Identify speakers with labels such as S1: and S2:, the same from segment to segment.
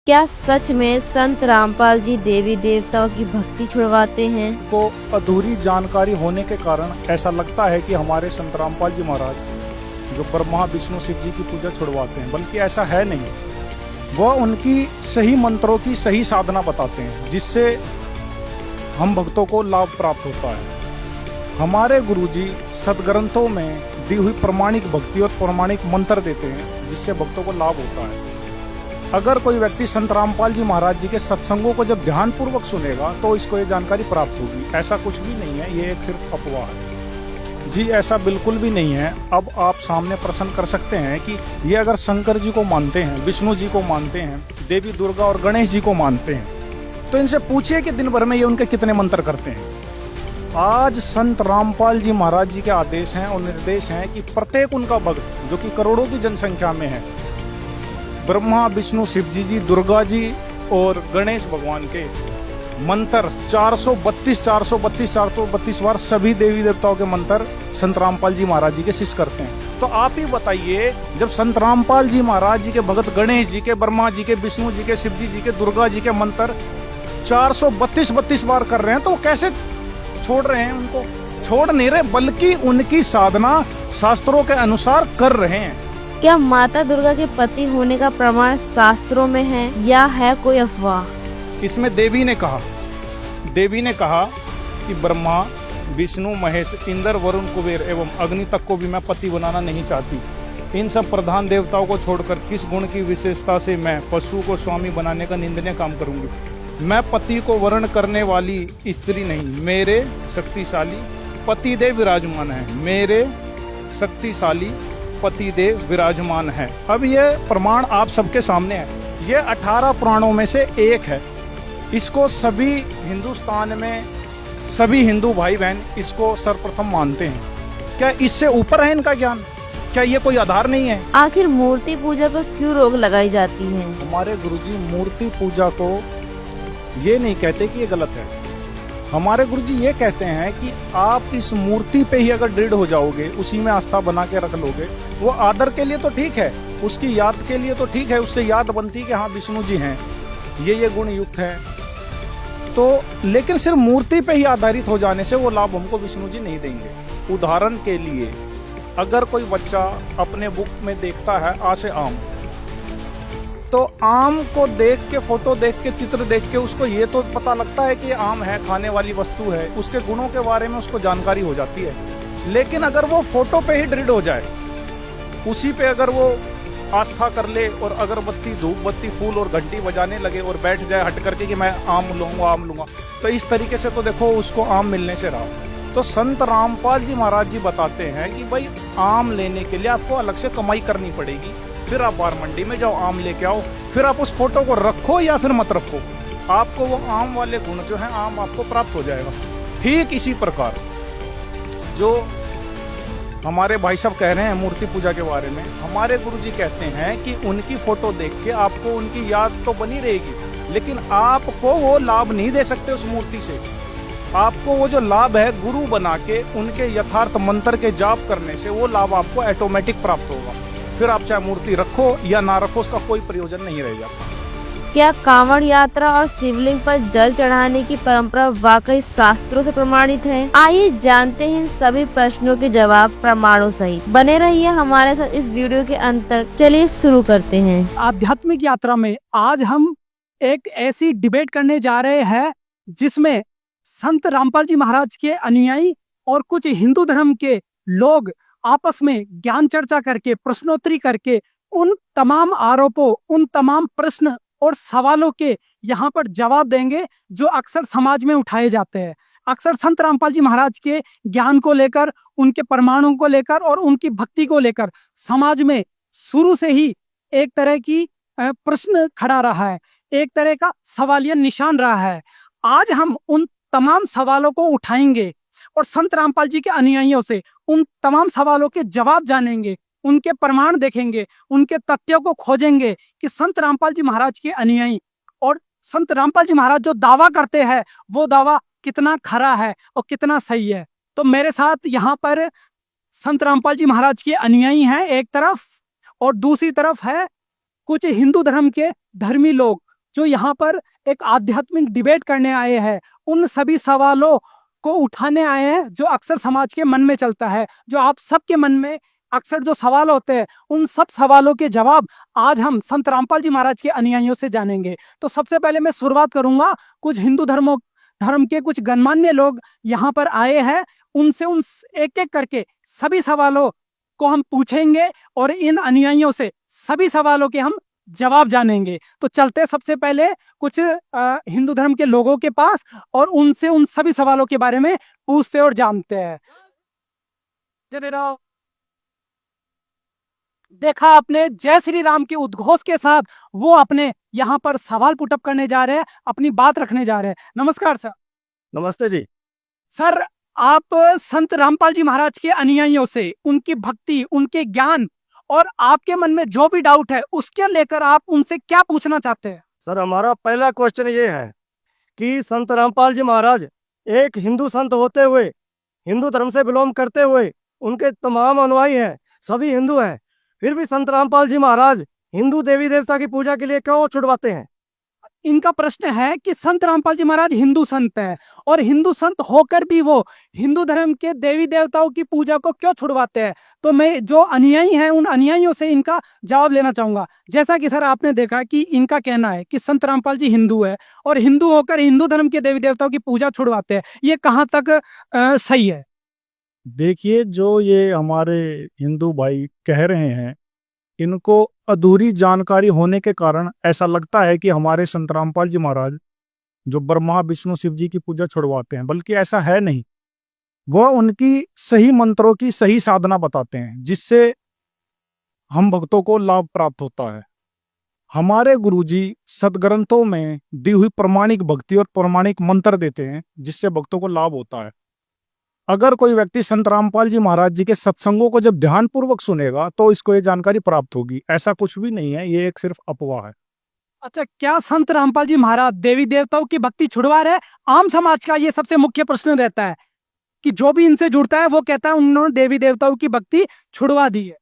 S1: क्या सच में संत रामपाल जी देवी देवताओं की भक्ति छुड़वाते हैं?
S2: को अधूरी जानकारी होने के कारण ऐसा लगता है कि हमारे संत रामपाल जी महाराज जो ब्रह्मा विष्णु शिव जी की पूजा छुड़वाते हैं, बल्कि ऐसा है नहीं। वह उनकी सही मंत्रों की सही साधना बताते हैं, जिससे हम भक्तों को लाभ प्राप्त होता है। हमारे गुरुजी सदग्रंथों में दी हुई प्रमाणिक भक्ति और प्रमाणिक मंत्र देते हैं, जिससे भक्तों को लाभ होता है। अगर कोई व्यक्ति संत रामपाल जी महाराज जी के सत्संगों को जब ध्यानपूर्वक सुनेगा तो इसको ये जानकारी प्राप्त होगी। ऐसा कुछ भी नहीं है, ये एक सिर्फ अफवाह है जी, ऐसा बिल्कुल भी नहीं है। अब आप सामने प्रश्न कर सकते हैं कि ये अगर शंकर जी को मानते हैं, विष्णु जी को मानते हैं, देवी दुर्गा और गणेश जी को मानते हैं, तो इनसे पूछिए कि दिन भर में ये उनके कितने मंत्र करते हैं। आज संत रामपाल जी महाराज जी के आदेश हैं और निर्देश हैं कि प्रत्येक उनका भक्त, जो कि करोड़ों की जनसंख्या में है, ब्रह्मा विष्णु शिव जी, दुर्गा जी और गणेश भगवान के मंत्र 432 बार सभी देवी देवताओं के मंत्र संत रामपाल जी महाराज जी के शिष्य करते हैं। तो आप ही बताइए, जब संत रामपाल जी महाराज जी के भगत गणेश जी के, ब्रह्मा जी के, विष्णु जी के, शिव जी के, दुर्गा जी के मंत्र 432 बार कर रहे हैं, तो वो कैसे छोड़ रहे हैं? उनको छोड़ नहीं रहे, बल्कि उनकी साधना शास्त्रों के अनुसार कर रहे हैं।
S1: क्या माता दुर्गा के पति होने का प्रमाण शास्त्रों में है या है कोई अफवाह?
S2: इसमें देवी ने कहा कि ब्रह्मा विष्णु महेश इंद्र वरुण कुबेर एवं अग्नि तक को भी मैं पति बनाना नहीं चाहती। इन सब प्रधान देवताओं को छोड़कर किस गुण की विशेषता से मैं पशु को स्वामी बनाने का निंदनीय काम करूंगी। मैं पति को वर्ण करने वाली स्त्री नहीं, मेरे शक्तिशाली पतिदेव विराजमान है, मेरे शक्तिशाली पतिदेव विराजमान है। अब ये प्रमाण आप सबके सामने है। ये 18 पुराणों में से एक है। इसको सभी हिंदुस्तान में सभी हिंदू भाई बहन इसको सर्वप्रथम मानते हैं। क्या इससे ऊपर है इनका ज्ञान? क्या ये कोई आधार नहीं है?
S1: आखिर मूर्ति पूजा पर क्यों रोक लगाई जाती है?
S2: हमारे गुरुजी मूर्ति पूजा को ये नहीं कहते कि ये गलत है। हमारे गुरुजी ये कहते हैं कि आप इस मूर्ति पे ही अगर दृढ़ हो जाओगे, उसी में आस्था बना के रख लोगे, वो आदर के लिए तो ठीक है, उसकी याद के लिए तो ठीक है, उससे याद बनती कि हाँ विष्णु जी हैं, ये गुण युक्त हैं, तो लेकिन सिर्फ मूर्ति पे ही आधारित हो जाने से वो लाभ हमको विष्णु जी नहीं देंगे। उदाहरण के लिए, अगर कोई बच्चा अपने बुक में देखता है आ से आम, तो आम को देख के, फोटो देख के, चित्र देख के उसको ये तो पता लगता है कि आम है, खाने वाली वस्तु है, उसके गुणों के बारे में उसको जानकारी हो जाती है। लेकिन अगर वो फोटो पे ही दृढ़ हो जाए, उसी पे अगर वो आस्था कर ले और अगरबत्ती, धूप बत्ती, फूल और घंटी बजाने लगे और बैठ जाए हट करके कि मैं आम लूंगा, तो इस तरीके से तो देखो उसको आम मिलने से रहा। तो संत रामपाल जी महाराज जी बताते हैं कि भाई आम लेने के लिए आपको अलग से कमाई करनी पड़ेगी, फिर आप बार मंडी में जाओ, आम लेके आओ, फिर आप उस फोटो को रखो या फिर मत रखो, आपको वो आम वाले गुण जो है आम आपको प्राप्त हो जाएगा। ठीक इसी प्रकार जो हमारे भाई साहब कह रहे हैं मूर्ति पूजा के बारे में, हमारे गुरुजी कहते हैं कि उनकी फोटो देख के आपको उनकी याद तो बनी रहेगी, लेकिन आपको वो लाभ नहीं दे सकते उस मूर्ति से। आपको वो जो लाभ है गुरु बना के उनके यथार्थ मंत्र के जाप करने से वो लाभ आपको ऑटोमेटिक प्राप्त होगा। फिर आप चाहे मूर्ति रखो या ना रखो, उसका कोई प्रयोजन नहीं रह जाता।
S1: क्या कांवड़ यात्रा और शिवलिंग पर जल चढ़ाने की परंपरा वाकई शास्त्रों से प्रमाणित है? आइए जानते हैं सभी प्रश्नों के जवाब प्रमाणों सहित। बने रहिए हमारे साथ इस वीडियो के अंत तक। चलिए शुरू करते हैं।
S3: आध्यात्मिक यात्रा में आज हम एक ऐसी डिबेट करने जा रहे हैं जिसमें संत रामपाल जी महाराज के अनुयायी और कुछ हिंदू धर्म के लोग आपस में ज्ञान चर्चा करके, प्रश्नोत्तरी करके उन तमाम आरोपों, उन तमाम प्रश्न और सवालों के यहाँ पर जवाब देंगे जो अक्सर समाज में उठाए जाते हैं। अक्सर संत रामपाल जी महाराज के ज्ञान को लेकर, उनके प्रमाणों को लेकर और उनकी भक्ति को लेकर समाज में शुरू से ही एक तरह की प्रश्न खड़ा रहा है, एक तरह का सवालिया निशान रहा है। आज हम उन तमाम सवालों को उठाएंगे और संत रामपाल जी के अनुयायियों से उन तमाम सवालों के जवाब जानेंगे, उनके प्रमाण देखेंगे, उनके तथ्यों को खोजेंगे कि संत रामपाल जी महाराज के अनुयायी और संत रामपाल जी महाराज जो दावा करते हैं वो दावा कितना खरा है और कितना सही है। तो मेरे साथ यहाँ पर संत रामपाल जी महाराज के अनुयायी हैं एक तरफ, और दूसरी तरफ है कुछ हिंदू धर्म के धर्मी लोग, जो यहाँ पर एक आध्यात्मिक डिबेट करने आए हैं, उन सभी सवालों को उठाने आए हैं जो अक्सर समाज के मन में चलता है, जो आप सबके मन में अक्सर जो सवाल होते हैं, उन सब सवालों के जवाब आज हम संत रामपाल जी महाराज के अनुयायियों से जानेंगे। तो सबसे पहले मैं शुरुआत करूंगा, कुछ हिंदू धर्म के कुछ गणमान्य लोग यहाँ पर आए हैं, उनसे एक एक करके सभी सवालों को हम पूछेंगे और इन अनुयायियों से सभी सवालों के हम जवाब जानेंगे। तो चलते हैं सबसे पहले कुछ हिंदू धर्म के लोगों के पास और उनसे उन सभी सवालों के बारे में पूछते और जानते हैं। जय राम। देखा आपने, जय श्री राम के उद्घोष के साथ वो अपने यहाँ पर सवाल पुटअप करने जा रहे हैं, अपनी बात रखने जा रहे हैं। नमस्कार सर।
S2: नमस्ते जी।
S3: सर, आप संत रामपाल जी महाराज के अनुयायियों से उनकी भक्ति, उनके ज्ञान और आपके मन में जो भी डाउट है उसके लेकर आप उनसे क्या पूछना चाहते हैं?
S4: सर, हमारा पहला क्वेश्चन ये है कि संत रामपाल जी महाराज एक हिंदू संत होते हुए, हिंदू धर्म से बिलोंग करते हुए, उनके तमाम अनुयायी हैं, सभी हिंदू हैं, फिर भी संत रामपाल जी महाराज हिंदू देवी देवता की पूजा के लिए क्यों छुड़वाते हैं?
S3: इनका प्रश्न है कि संत रामपाल जी महाराज हिंदू संत है और हिंदू संत होकर भी वो हिंदू धर्म के देवी देवताओं की पूजा को क्यों छुड़वाते हैं। तो मैं जो अनुयायी हैं उन अनुयायियों से इनका जवाब लेना चाहूंगा। जैसा कि सर आपने देखा कि इनका कहना है कि संत रामपाल जी हिंदू है और हिंदू होकर हिंदू धर्म के देवी देवताओं की पूजा छुड़वाते हैं, ये कहाँ तक सही है?
S2: देखिए, जो ये हमारे हिंदू भाई कह रहे हैं, इनको अधूरी जानकारी होने के कारण ऐसा लगता है कि हमारे संत रामपाल जी महाराज जो ब्रह्मा विष्णु शिव जी की पूजा छुड़वाते हैं, बल्कि ऐसा है नहीं। वह उनकी सही मंत्रों की सही साधना बताते हैं, जिससे हम भक्तों को लाभ प्राप्त होता है। हमारे गुरुजी सदग्रंथों में दी हुई प्रमाणिक भक्ति और प्रमाणिक मंत्र देते हैं, जिससे भक्तों को लाभ होता है। अगर कोई व्यक्ति संत रामपाल जी महाराज जी के सत्संगों को जब ध्यानपूर्वक सुनेगा तो इसको ये जानकारी प्राप्त होगी। ऐसा कुछ भी नहीं है, ये एक सिर्फ अफवाह है।
S3: अच्छा, क्या संत रामपाल जी महाराज देवी देवताओं की भक्ति छुड़वा रहे? आम समाज का ये सबसे मुख्य प्रश्न रहता है कि जो भी इनसे जुड़ता है वो कहता है उन्होंने देवी देवताओं की भक्ति छुड़वा दी है।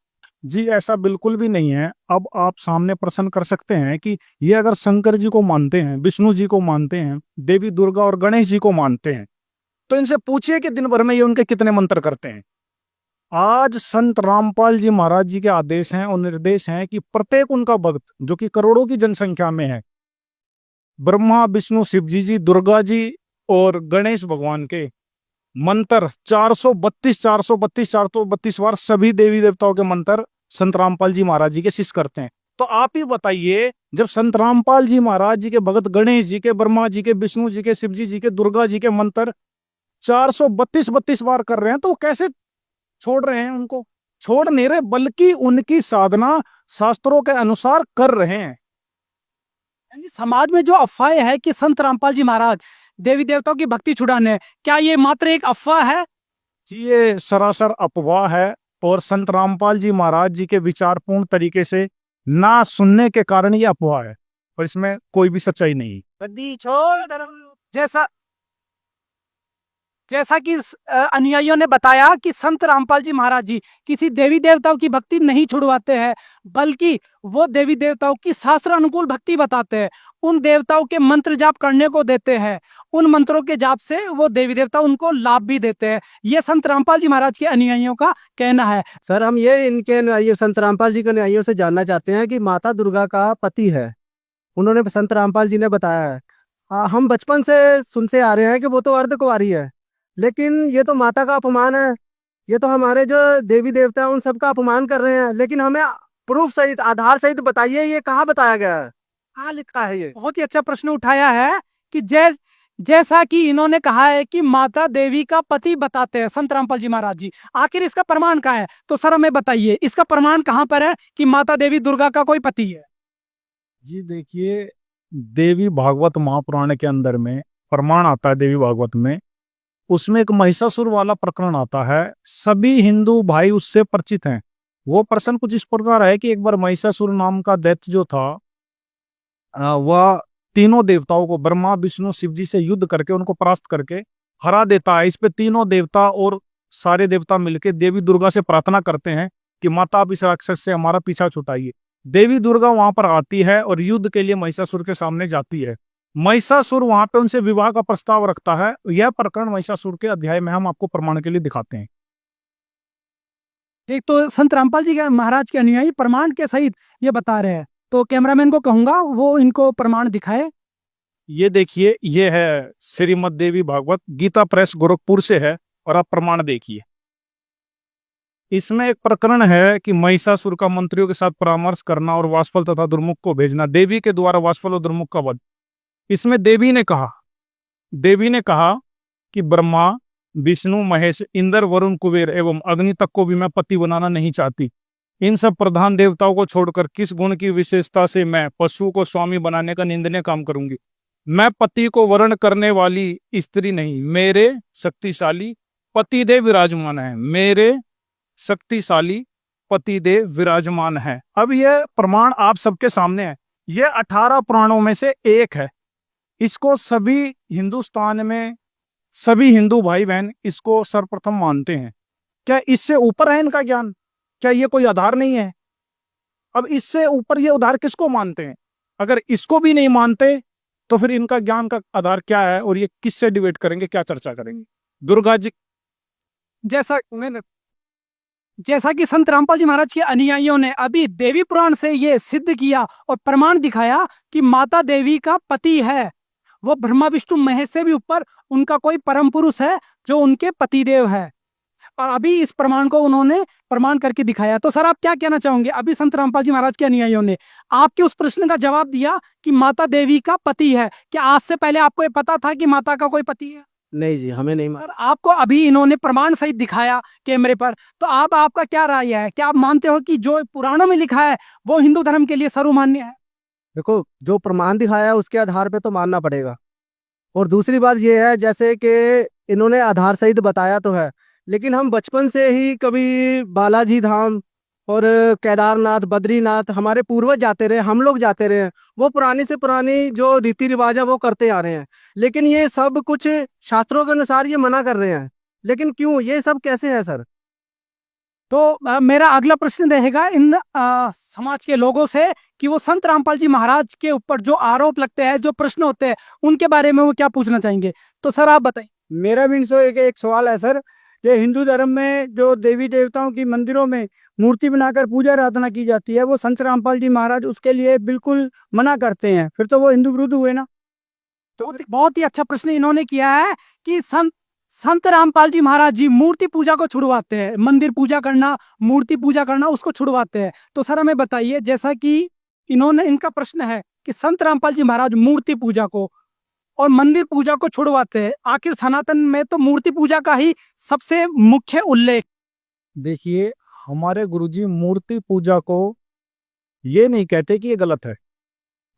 S2: जी, ऐसा बिल्कुल भी नहीं है। अब आप सामने प्रश्न कर सकते हैं कि ये अगर शंकर जी को मानते हैं, विष्णु जी को मानते हैं, देवी दुर्गा और गणेश जी को मानते हैं, तो इनसे पूछिए कि दिन भर में ये उनके कितने मंत्र करते हैं। आज संत रामपाल जी महाराज जी के आदेश हैं और निर्देश हैं कि प्रत्येक उनका भक्त, जो कि करोड़ों की जनसंख्या में है, ब्रह्मा विष्णु शिव जी, दुर्गा जी और गणेश भगवान के मंत्र 432 बार सभी देवी देवताओं के मंत्र संत रामपाल जी महाराज जी के शिष्य करते हैं। तो आप ही बताइए, जब संत रामपाल जी महाराज जी के भगत गणेश जी के, ब्रह्मा जी के, विष्णु जी के, शिव जी के, दुर्गा जी के मंत्र 432 बार कर रहे हैं, तो कैसे छोड़ रहे हैं? उनको छोड़ नहीं रहे, बल्कि उनकी साधना शास्त्रों के अनुसार कर रहे हैं।
S3: यानी समाज में जो अफवाह है कि संत रामपाल जी महाराज देवी देवताओं की भक्ति छुड़ाने, क्या ये मात्र एक अफवाह है?
S2: जी, ये सरासर अफवाह है और संत रामपाल जी महाराज जी के विचारपूर्ण तरीके से ना सुनने के कारण ये अफवाह है, और इसमें कोई भी सच्चाई नहीं।
S3: जैसा कि अनुयायियों ने बताया कि संत रामपाल जी महाराज जी किसी देवी देवताओं की भक्ति नहीं छुड़वाते हैं, बल्कि वो देवी देवताओं की शास्त्र अनुकूल भक्ति बताते हैं, उन देवताओं के मंत्र जाप करने को देते हैं, उन मंत्रों के जाप से वो देवी देवता उनको लाभ भी देते हैं। ये संत रामपाल जी महाराज के अनुयायियों का कहना है।
S4: सर, हम ये संत रामपाल जी के अनुयायियों से जानना चाहते हैं कि माता दुर्गा का पति है, उन्होंने संत रामपाल जी ने बताया है। हम बचपन से सुनते आ रहे हैं कि वो तो अर्धकुंवारी है, लेकिन ये तो माता का अपमान है, ये तो हमारे जो देवी देवता हैं उन सबका अपमान कर रहे हैं। लेकिन हमें प्रूफ सहित, आधार सहित बताइए, ये कहाँ बताया गया है, कहाँ लिखा है? ये
S3: बहुत ही अच्छा प्रश्न उठाया है कि जैसा कि इन्होंने कहा है कि माता देवी का पति बताते हैं संत रामपाल जी महाराज जी, आखिर इसका प्रमाण कहाँ है? तो सर हमें बताइए, इसका प्रमाण कहाँ पर है कि माता देवी दुर्गा का कोई पति है?
S2: जी देखिए, देवी भागवत महापुराण के अंदर में प्रमाण आता है, देवी भागवत में, उसमें एक महिषासुर वाला प्रकरण आता है। सभी हिंदू भाई उससे परिचित हैं। वो प्रश्न कुछ इस प्रकार है कि एक बार महिषासुर नाम का दैत्य जो था, वह तीनों देवताओं को, ब्रह्मा विष्णु शिव जी से युद्ध करके उनको परास्त करके हरा देता है। इस पे तीनों देवता और सारे देवता मिलके देवी दुर्गा से प्रार्थना करते हैं कि माता आप इस राक्षस से हमारा पीछा छुटाइए। देवी दुर्गा वहां पर आती है और युद्ध के लिए महिषासुर के सामने जाती है। महिषासुर वहां पे उनसे विवाह का प्रस्ताव रखता है। यह प्रकरण महिषासुर के अध्याय में हम आपको प्रमाण के लिए दिखाते हैं।
S3: एक तो संत रामपाल जी के महाराज के अनुयायी प्रमाण के सहित ये बता रहे हैं, तो कैमरामैन को कहूंगा वो इनको प्रमाण दिखाए।
S2: ये देखिए, ये है श्रीमद देवी भागवत, गीता प्रेस गोरखपुर से है, और आप प्रमाण देखिए। इसमें एक प्रकरण है कि महिषासुर का मंत्रियों के साथ परामर्श करना और वासफल तथा दुर्मुख को भेजना, देवी के द्वारा वासफल और दुर्मुख का वध। इसमें देवी ने कहा कि ब्रह्मा, विष्णु, महेश, इंद्र, वरुण, कुबेर एवं अग्नि तक को भी मैं पति बनाना नहीं चाहती। इन सब प्रधान देवताओं को छोड़कर किस गुण की विशेषता से मैं पशु को स्वामी बनाने का निंदनीय काम करूंगी। मैं पति को वर्ण करने वाली स्त्री नहीं, मेरे शक्तिशाली पतिदेव विराजमान है, मेरे शक्तिशाली पतिदेव विराजमान है। अब यह प्रमाण आप सबके सामने है। यह 18 पुराणों में से एक है। इसको सभी हिंदुस्तान में सभी हिंदू भाई बहन इसको सर्वप्रथम मानते हैं। क्या इससे ऊपर है इनका ज्ञान? क्या ये कोई आधार नहीं है? अब इससे ऊपर ये आधार किसको मानते हैं? अगर इसको भी नहीं मानते तो फिर इनका ज्ञान का आधार क्या है और ये किससे डिबेट करेंगे, क्या चर्चा करेंगे? दुर्गा जी,
S3: जैसा कि संत रामपाल जी महाराज के अनुयायियों ने अभी देवी पुराण से ये सिद्ध किया और प्रमाण दिखाया कि माता देवी का पति है, वो ब्रह्मा विष्णु महेश से भी ऊपर उनका कोई परम पुरुष है जो उनके पतिदेव है, और अभी इस प्रमाण को उन्होंने प्रमाण करके दिखाया। तो सर आप क्या कहना चाहोगे? अभी संत रामपाल जी महाराज के अनुयायियों ने आपके उस प्रश्न का जवाब दिया कि माता देवी का पति है। क्या आज से पहले आपको ये पता था कि माता का कोई पति है?
S4: नहीं जी, हमें नहीं
S3: और आपको अभी इन्होंने प्रमाण सहित दिखाया कैमरे पर, तो आपका क्या राय है? क्या आप मानते हो कि जो पुराणों में लिखा है वो हिंदू धर्म के लिए सर्वमान्य है?
S4: देखो, जो प्रमाण दिखाया है उसके आधार पे तो मानना पड़ेगा। और दूसरी बात ये है, जैसे कि इन्होंने आधार सहित बताया तो है, लेकिन हम बचपन से ही कभी बालाजी धाम और केदारनाथ, बद्रीनाथ हमारे पूर्वज जाते रहे, हम लोग जाते रहे हैं। वो पुरानी से पुरानी जो रीति रिवाज है वो करते आ रहे हैं, लेकिन ये सब कुछ शास्त्रों के अनुसार ये मना कर रहे हैं। लेकिन क्यों, ये सब कैसे है सर?
S3: तो मेरा अगला प्रश्न रहेगा इन समाज के लोगों से कि वो संत रामपाल जी महाराज के ऊपर जो आरोप लगते हैं, जो प्रश्न होते हैं, उनके बारे में वो क्या पूछना चाहेंगे। तो सर आप बताइए।
S5: मेरा भी इनसे एक सवाल है सर, कि हिंदू धर्म में जो देवी देवताओं की मंदिरों में मूर्ति बनाकर पूजा आराधना की जाती है, वो संत रामपाल जी महाराज उसके लिए बिल्कुल मना करते हैं, फिर तो वो हिंदू विरुद्ध हुए ना।
S3: तो बहुत ही अच्छा प्रश्न इन्होंने किया है कि संत रामपाल जी महाराज जी मूर्ति पूजा को छुड़वाते हैं, मंदिर पूजा करना, मूर्ति पूजा करना उसको छुड़वाते हैं। तो सर हमें बताइए, जैसा कि इनका प्रश्न है कि संत रामपाल जी महाराज मूर्ति पूजा को और मंदिर पूजा को छुड़वाते हैं, आखिर सनातन में तो मूर्ति पूजा का ही सबसे मुख्य उल्लेख।
S2: देखिए, हमारे गुरुजी मूर्ति पूजा को ये नहीं कहते कि ये गलत है।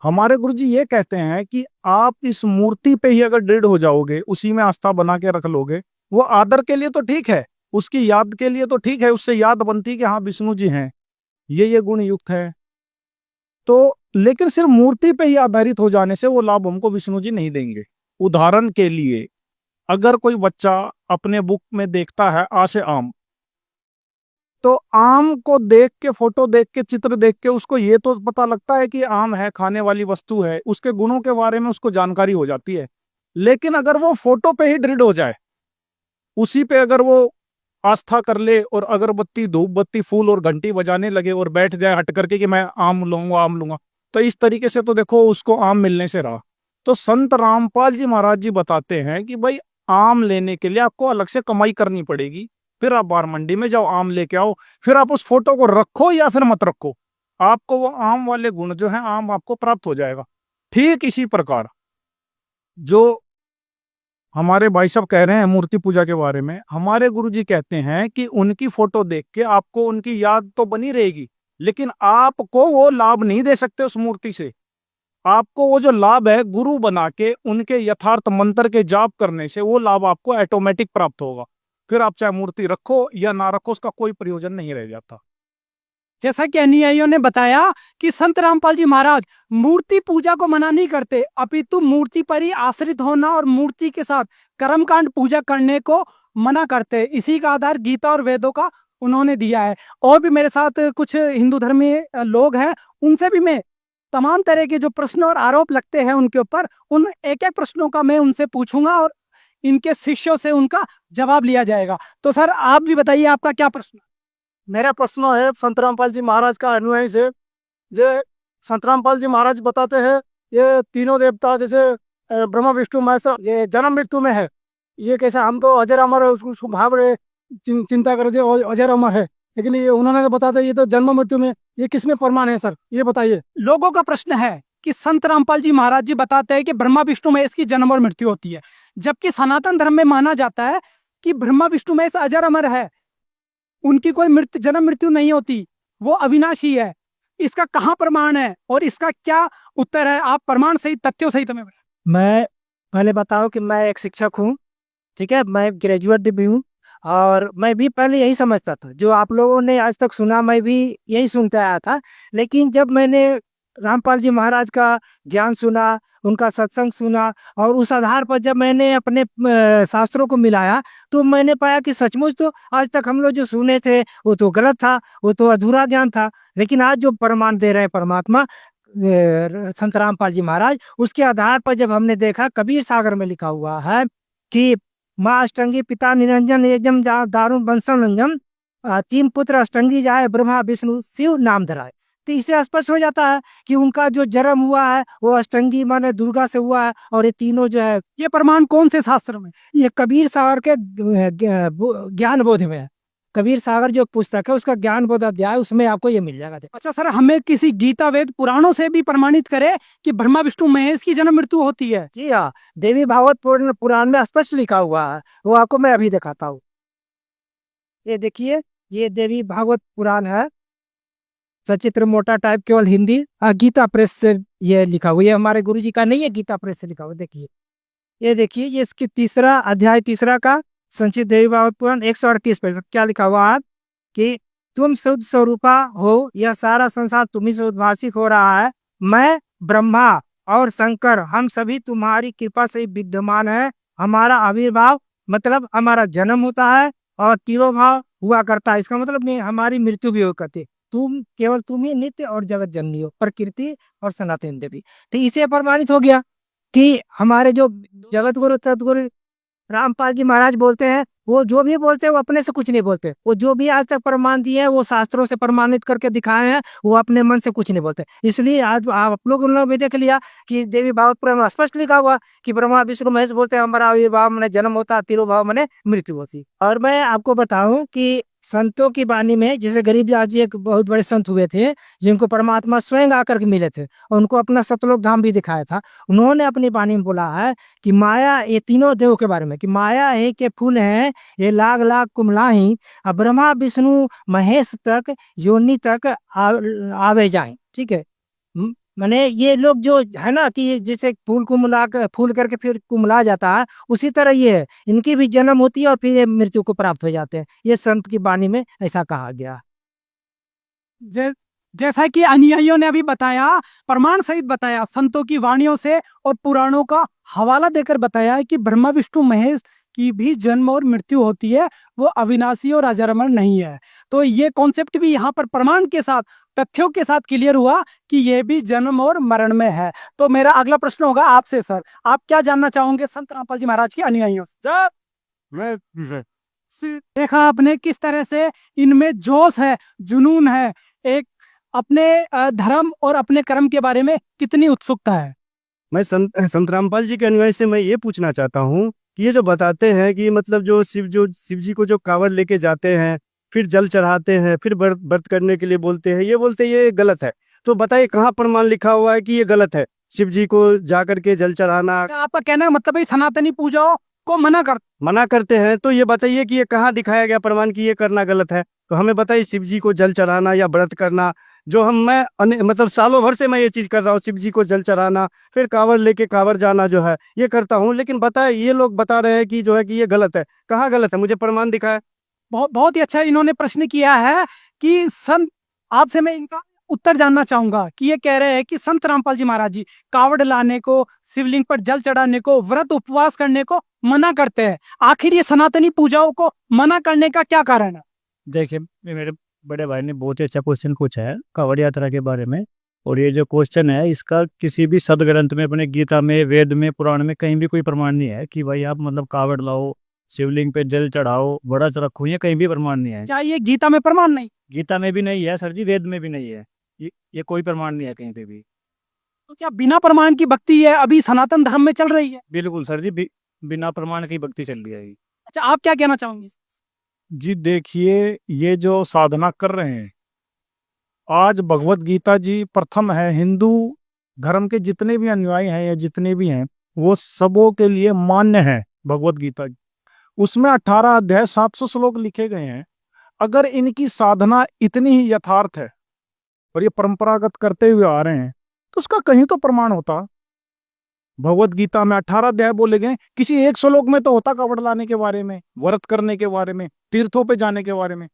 S2: हमारे गुरुजी ये कहते हैं कि आप इस मूर्ति पे ही अगर दृढ़ हो जाओगे, उसी में आस्था बना के रख लोगे, वो आदर के लिए तो ठीक है, उसकी याद के लिए तो ठीक है, उससे याद बनती है कि हाँ विष्णु जी हैं, ये गुण युक्त है। तो लेकिन सिर्फ मूर्ति पे ही आधारित हो जाने से वो लाभ हमको विष्णु जी नहीं देंगे। उदाहरण के लिए, अगर कोई बच्चा अपने बुक में देखता है आ से आम, तो आम को देख के, फोटो देख के, चित्र देख के उसको ये तो पता लगता है कि आम है, खाने वाली वस्तु है, उसके गुणों के बारे में उसको जानकारी हो जाती है। लेकिन अगर वो फोटो पे ही दृढ़ हो जाए, उसी पे अगर वो आस्था कर ले और अगरबत्ती, धूप बत्ती, फूल और घंटी बजाने लगे और बैठ जाए हट करके कि मैं आम लूंगा, तो इस तरीके से तो देखो उसको आम मिलने से रहा। तो संत रामपाल जी महाराज जी बताते हैं कि भाई आम लेने के लिए आपको अलग से कमाई करनी पड़ेगी, फिर आप बाहर मंडी में जाओ, आम लेके आओ, फिर आप उस फोटो को रखो या फिर मत रखो, आपको वो आम वाले गुण जो है आम आपको प्राप्त हो जाएगा। ठीक इसी प्रकार जो हमारे भाई साहब कह रहे हैं मूर्ति पूजा के बारे में, हमारे गुरुजी कहते हैं कि उनकी फोटो देख के आपको उनकी याद तो बनी रहेगी, लेकिन आपको वो लाभ नहीं दे सकते उस मूर्ति से। आपको वो जो लाभ है गुरु बना के उनके यथार्थ मंत्र के जाप करने से वो लाभ आपको ऑटोमेटिक प्राप्त होगा। फिर आप चाहे मूर्ति रखो या ना रखो, उसका कोई प्रयोजन नहीं रह जाता।
S3: जैसा कि अनुयायियों ने बताया कि संत रामपाल जी महाराज मूर्ति पूजा को मना नहीं करते, अपितु मूर्ति पर ही आश्रित होना और मूर्ति के साथ कर्मकांड पूजा करने को मना करते। इसी का आधार गीता और वेदों का उन्होंने दिया है। और भी मेरे साथ कुछ हिंदू धर्मी लोग हैं, उनसे भी मैं तमाम तरह के जो प्रश्न और आरोप लगते हैं उनके ऊपर, उन एक एक प्रश्नों का मैं उनसे पूछूंगा और इनके शिष्यों से उनका जवाब लिया जाएगा। तो सर आप भी बताइए, आपका क्या प्रश्न?
S5: मेरा प्रश्न है संत रामपाल जी महाराज का अनुयायी से। जे संत रामपाल जी महाराज बताते हैं ये तीनों देवता जैसे ब्रह्मा विष्णु महेश ये जन्म मृत्यु में है, ये कैसे? हम तो अजर अमर है, उसको स्वभाव रहे चिंता करो जो अजर अमर है, लेकिन ये उन्होंने तो बताते ये तो जन्म मृत्यु में, ये किस में प्रमाण है सर, ये बताइए।
S3: लोगों का प्रश्न है कि संत रामपाल जी महाराज जी बताते हैं कि ब्रह्मा विष्णु महेश की जन्म और मृत्यु होती है, जबकि सनातन धर्म में माना जाता है कि ब्रह्मा विष्णु महेश अजर अमर है, उनकी कोई जन्म मृत्यु नहीं होती, वो अविनाशी है। इसका कहाँ प्रमाण है और इसका क्या उत्तर है? आप प्रमाण सहित तथ्यों सहित हमें बताएं।
S5: मैं पहले बताऊं कि मैं एक शिक्षक हूं, ठीक है, मैं ग्रेजुएट भी हूं, और मैं भी पहले यही समझता था जो आप लोगों ने आज तक सुना, मैं भी यही सुनता आया था। लेकिन जब मैंने रामपाल जी महाराज का ज्ञान सुना, उनका सत्संग सुना, और उस आधार पर जब मैंने अपने शास्त्रों को मिलाया, तो मैंने पाया कि सचमुच तो आज तक हम लोग जो सुने थे वो तो गलत था, वो तो अधूरा ज्ञान था। लेकिन आज जो प्रमाण दे रहे हैं परमात्मा संत रामपाल जी महाराज, उसके आधार पर जब हमने देखा, कबीर सागर में लिखा हुआ है कि माँ अष्टंगी पिता निरंजन यजम दारुण वंशम रंजम, तीन पुत्र अष्टंगी जाए ब्रह्मा विष्णु शिव नाम धराए। तो इससे स्पष्ट हो जाता है कि उनका जो जन्म हुआ है वो अष्टंगी माने दुर्गा से हुआ है, और ये तीनों जो है,
S3: ये प्रमाण कौन से शास्त्र में?
S5: ये कबीर सागर के ज्ञान बोध में है। कबीर सागर जो पुस्तक है उसका ज्ञान बोध अध्याय, उसमें आपको ये मिल जाएगा।
S3: अच्छा सर, हमें किसी गीता वेद पुराणों से भी प्रमाणित करे कि ब्रह्मा विष्णु महेश की जन्म मृत्यु होती है?
S5: जी हाँ, देवी भागवत पुराण में स्पष्ट लिखा हुआ है, वो आपको मैं अभी दिखाता हूँ। ये देखिए, ये देवी भागवत पुराण है, सचित्र मोटा टाइप, केवल हिंदी, गीता प्रेस से ये लिखा हुआ, ये हमारे गुरुजी का नहीं है, गीता प्रेस से लिखा हुआ। देखिए, ये देखिए, ये इसकी तीसरा अध्याय, तीसरा का संचित देवी भागवत पुराण 138 पे क्या लिखा हुआ है कि तुम शुद्ध स्वरूपा हो, यह सारा संसार तुम्ही से उद्भाषित हो रहा है। मैं ब्रह्मा और शंकर हम सभी तुम्हारी कृपा से विद्यमान है। हमारा आविर्भाव मतलब हमारा जन्म होता है और तिरोभाव हुआ करता है। इसका मतलब हमारी मृत्यु भी हो करती है। केवल तुम ही नित्य और जगत जननी हो, प्रकृति और सनातन देवी। तो इसे प्रमाणित हो गया कि हमारे जो जगत गुरु सतगुरु रामपाल जी महाराज बोलते हैं, वो जो भी बोलते हैं वो अपने से कुछ नहीं बोलते। वो जो भी आज तक प्रमाण दिए हैं वो शास्त्रों से प्रमाणित करके दिखाए हैं, वो अपने मन से कुछ नहीं बोलते। इसलिए आज आप लोग उन लोग भी देख लिया कि देवी भागवत पुराण में स्पष्ट लिखा हुआ कि ब्रह्मा विष्णु महेश बोलते हैं हमारा आविर्भाव मैंने जन्म होता, तिरुभाव मैंने मृत्यु होती। और मैं आपको बताऊं कि संतों की वाणी में, जैसे गरीबदास जी एक बहुत बड़े संत हुए थे जिनको परमात्मा स्वयं आकर के मिले थे और उनको अपना सतलोक धाम भी दिखाया था। उन्होंने अपनी वाणी में बोला है कि माया, ये तीनों देवों के बारे में, कि माया है के फूल हैं ये लाग लाग कुमलाही, ब्रह्मा विष्णु महेश तक योनि तक आवे जाए। ठीक है, माने ये लोग जो है ना कि जैसे फूल फूल करके फिर कुमला जाता है, उसी तरह ये है, इनकी भी जन्म होती है और फिर ये मृत्यु को प्राप्त हो जाते हैं। ये संत की वाणी में ऐसा कहा गया।
S3: जैसा कि अनुयायियों ने अभी बताया, प्रमाण सहित बताया, संतों की वाणियों से और पुराणों का हवाला देकर बताया कि ब्रह्मा विष्णु महेश की भी जन्म और मृत्यु होती है, वो अविनाशी और अजरमर नहीं है। तो ये कॉन्सेप्ट भी यहाँ पर प्रमाण के साथ, तथ्यों के साथ क्लियर हुआ कि ये भी जन्म और मरण में है। तो मेरा अगला प्रश्न होगा आपसे सर, आप क्या जानना चाहोगे संत रामपाल जी महाराज के अनुयायियों से? देखा आपने किस तरह से इनमें जोश है, जुनून है, एक अपने धर्म और अपने कर्म के बारे में कितनी उत्सुकता है।
S6: मैं संत रामपाल जी के अनुयायी से मैं ये पूछना चाहता हूँ कि ये जो बताते हैं कि मतलब जो शिव जी को जो कांवड़ लेके जाते हैं, फिर जल चढ़ाते हैं, फिर व्रत करने के लिए बोलते हैं, ये गलत है। तो बताइए कहाँ प्रमाण लिखा हुआ है कि ये गलत है, शिव जी को जाकर के जल चढ़ाना?
S3: आपका कहना है मतलब सनातनी पूजाओं को मना
S6: करते हैं, तो ये बताइए कि ये कहाँ दिखाया गया प्रमाण कि ये करना गलत है? तो हमें बताइए, शिव जी को जल चढ़ाना या व्रत करना, जो मतलब सालों भर से मैं ये चीज कर रहा हूँ, शिव जी को जल चढ़ाना, फिर कांवड़ लेके कांवड़ जाना जो है ये करता हूँ, लेकिन बताए ये लोग बता रहे हैं कि जो है कि ये गलत है। कहाँ गलत है? मुझे प्रमाण दिखाए।
S3: बहुत ही अच्छा इन्होंने प्रश्न किया है कि संत, आपसे मैं इनका उत्तर जानना चाहूंगा कि ये कह रहे हैं कि संत रामपाल जी महाराज जी कावड़ लाने को, शिवलिंग पर जल चढ़ाने को, व्रत उपवास करने को मना करते हैं। आखिर ये सनातनी पूजाओं को मना करने का क्या कारण है?
S6: देखिए मेरे बड़े भाई ने बहुत ही अच्छा क्वेश्चन पूछा है कांवड़ यात्रा के बारे में। और ये जो क्वेश्चन है इसका किसी भी सदग्रंथ में, अपने गीता में, वेद में, पुराण में कहीं भी कोई प्रमाण नहीं है कि भाई आप मतलब कांवड़ लाओ, शिवलिंग पे जल चढ़ाओ, बड़ा रखो, ये कहीं भी प्रमाण नहीं है।
S3: क्या ये गीता में प्रमाण नहीं?
S6: गीता में भी नहीं है सर जी, वेद में भी नहीं है, ये कोई प्रमाण नहीं है कहीं पे भी।
S3: तो क्या बिना प्रमाण की भक्ति है अभी सनातन धर्म में चल रही है?
S6: बिल्कुल सर जी, बिना प्रमाण की भक्ति चल रही है।
S3: अच्छा, आप क्या कहना चाहोगे?
S2: जी देखिए, ये जो साधना कर रहे हैं, आज भगवत गीता जी प्रथम है, हिंदू धर्म के जितने भी अनुयायी हैं या जितने भी हैं वो सबों के लिए मान्य है भगवत गीता जी। उसमें 18 अध्याय 700 श्लोक लिखे गए हैं। अगर इनकी साधना इतनी ही यथार्थ है और ये परंपरागत करते हुए आ रहे हैं तो उसका कहीं तो प्रमाण होता। भगवत गीता में 18 अध्याय बोले गए, किसी एक श्लोक में तो होता कावड़ लाने के बारे में, व्रत करने के बारे में, तीर्थों पे जाने के बारे में।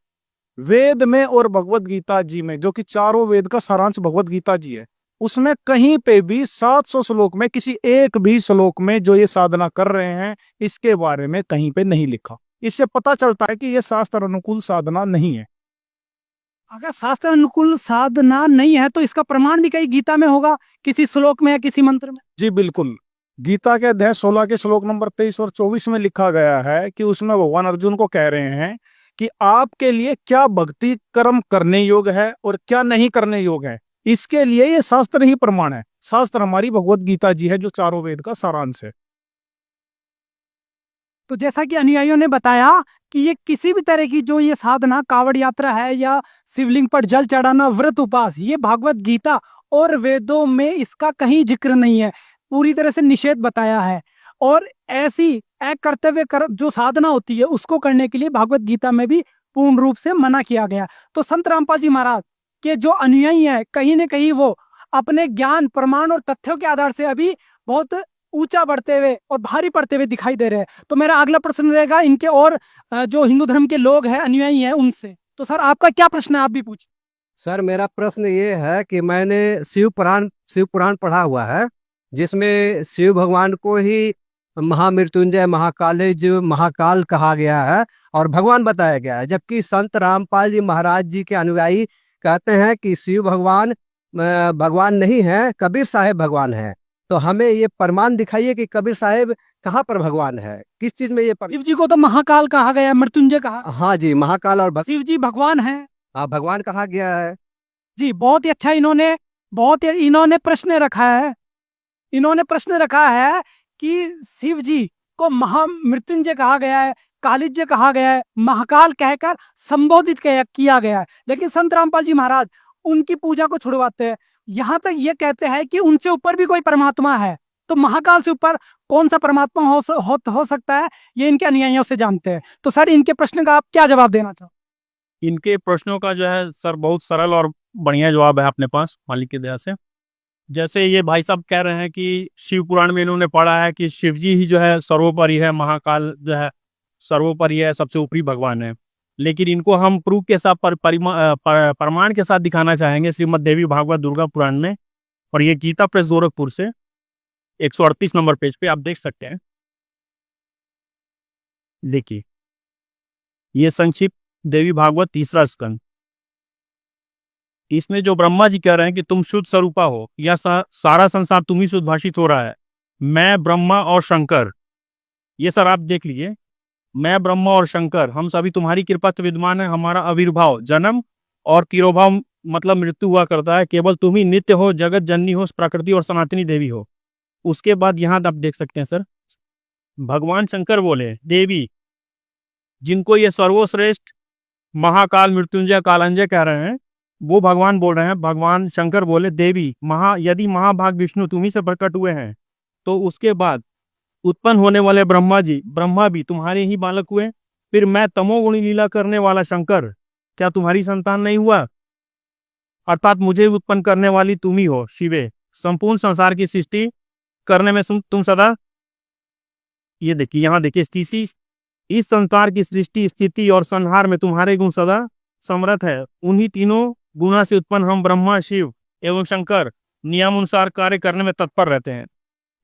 S2: वेद में और भगवत गीता जी में, जो कि चारों वेद का सारांश भगवत गीता जी है, उसमें कहीं पे भी 700 श्लोक में किसी एक भी श्लोक में जो ये साधना कर रहे हैं इसके बारे में कहीं पे नहीं लिखा। इससे पता चलता है कि ये शास्त्र अनुकूल साधना नहीं है।
S3: अगर शास्त्र अनुकूल साधना नहीं है तो इसका प्रमाण भी कहीं गीता में होगा, किसी श्लोक में या किसी मंत्र में।
S2: जी बिल्कुल, गीता के अध्याय 16 के श्लोक नंबर 23 और 24 में लिखा गया है कि उसमें भगवान अर्जुन को कह रहे हैं कि आपके लिए क्या भक्ति कर्म करने योग्य है और क्या नहीं करने योग्य है, इसके लिए ये शास्त्र ही प्रमाण है। शास्त्र हमारी भगवत गीता जी है जो चारों वेद का सारांश है।
S3: तो जैसा कि अनुयायियों ने बताया कि ये किसी भी तरह की जो ये साधना कावड़ यात्रा है या शिवलिंग पर जल चढ़ाना, व्रत उपवास, ये भागवत गीता और वेदों में इसका कहीं जिक्र नहीं है, पूरी तरह से निषेध बताया है। और ऐसी कर्तव्य कर जो साधना होती है उसको करने के लिए भागवत गीता में भी पूर्ण रूप से मना किया गया। तो संत रामपाल जी महाराज के जो अनुयायी हैं कहीं न कहीं वो अपने ज्ञान, प्रमाण और तथ्यों के आधार से अभी बहुत ऊंचा बढ़ते हुए और भारी पड़ते हुए दिखाई दे रहे हैं। तो मेरा अगला प्रश्न रहेगा इनके और जो हिंदू धर्म के लोग हैं, अनुयायी हैं, उनसे। तो सर आपका क्या प्रश्न है, आप भी पूछिए।
S4: सर मेरा प्रश्न ये है कि मैंने शिव पुराण पढ़ा हुआ है जिसमें शिव भगवान को ही महामृत्युंजय, महाकाल कहा गया है और भगवान बताया गया है, जबकि संत रामपाल जी महाराज जी के अनुयायी कहते हैं कि शिव भगवान भगवान नहीं है, कबीर साहेब भगवान है। तो हमें ये प्रमाण दिखाइए कि कबीर साहेब कहाँ पर भगवान है, किस चीज में ये
S3: शिव जी को तो महाकाल कहा गया, मृत्युंजय कहा।
S4: हाँ जी, महाकाल और
S3: शिव जी भगवान है।
S4: हाँ, भगवान कहा गया है
S3: जी। बहुत ही अच्छा, इन्होंने प्रश्न रखा है। इन्होंने प्रश्न रखा है कि शिव जी को महामृत्युंजय कहा गया है, कालिज्य कहा गया है, महाकाल कहकर संबोधित किया गया है। लेकिन संत रामपाल जी महाराज उनकी पूजा को छुड़वाते हैं, यहाँ तक ये कहते हैं कि उनसे ऊपर भी कोई परमात्मा है। तो महाकाल से ऊपर कौन सा परमात्मा हो सकता है, ये इनके अनुयायियों से जानते हैं। तो सर इनके प्रश्न का आप क्या जवाब देना चाहो?
S2: इनके प्रश्नों का जो है सर बहुत सरल और बढ़िया जवाब है अपने पास मालिक की दया से। जैसे ये भाई साहब कह रहे हैं कि शिव पुराण में इन्होंने पढ़ा है कि शिव जी ही जो है सर्वोपरि है, महाकाल जो है सर्वोपरि है, सबसे ऊपरी भगवान है। लेकिन इनको हम प्रूफ के साथ प्रमाण के साथ दिखाना चाहेंगे श्रीमद देवी भागवत दुर्गा पुराण में। और ये गीता प्रेस गोरखपुर से 138 नंबर पेज पे आप देख सकते हैं। देखिए, ये संक्षिप्त देवी भागवत 3रा स्कंद, इसमें जो ब्रह्मा जी कह रहे हैं कि तुम शुद्ध स्वरूपा हो, या सारा संसार तुम ही से उद्भाषित हो रहा है, मैं ब्रह्मा और शंकर, ये सर आप देख लीजिए, मैं ब्रह्मा और शंकर हम सभी तुम्हारी कृपा से विद्यमान है। हमारा आविर्भाव जन्म और तिरोभाव मतलब मृत्यु हुआ करता है, केवल तुम ही नित्य हो, जगत जननी हो, प्रकृति और सनातनी देवी हो। उसके बाद यहाँ आप देख सकते हैं सर, भगवान शंकर बोले देवी, जिनको ये सर्वश्रेष्ठ महाकाल, मृत्युंजय, कालंजय कह रहे हैं, वो भगवान बोल रहे हैं। भगवान शंकर बोले देवी, यदि महाभाग विष्णु तुम्ही से प्रकट हुए हैं तो उसके बाद उत्पन्न होने वाले ब्रह्मा भी तुम्हारे ही बालक हुए। फिर मैं तमोगुणी लीला करने वाला शंकर, क्या तुम्हारी संतान नहीं हुआ? अर्थात मुझे उत्पन्न करने वाली तुम ही हो शिवे, संपूर्ण संसार की सृष्टि करने में तुम सदा, ये देखिए यहाँ देखिए, इस संसार की सृष्टि, स्थिति और संहार में तुम्हारे गुण सदा समर्थ है। उन्हीं तीनों गुणा से उत्पन्न हम ब्रह्मा, शिव एवं शंकर नियमानुसार कार्य करने में तत्पर रहते हैं।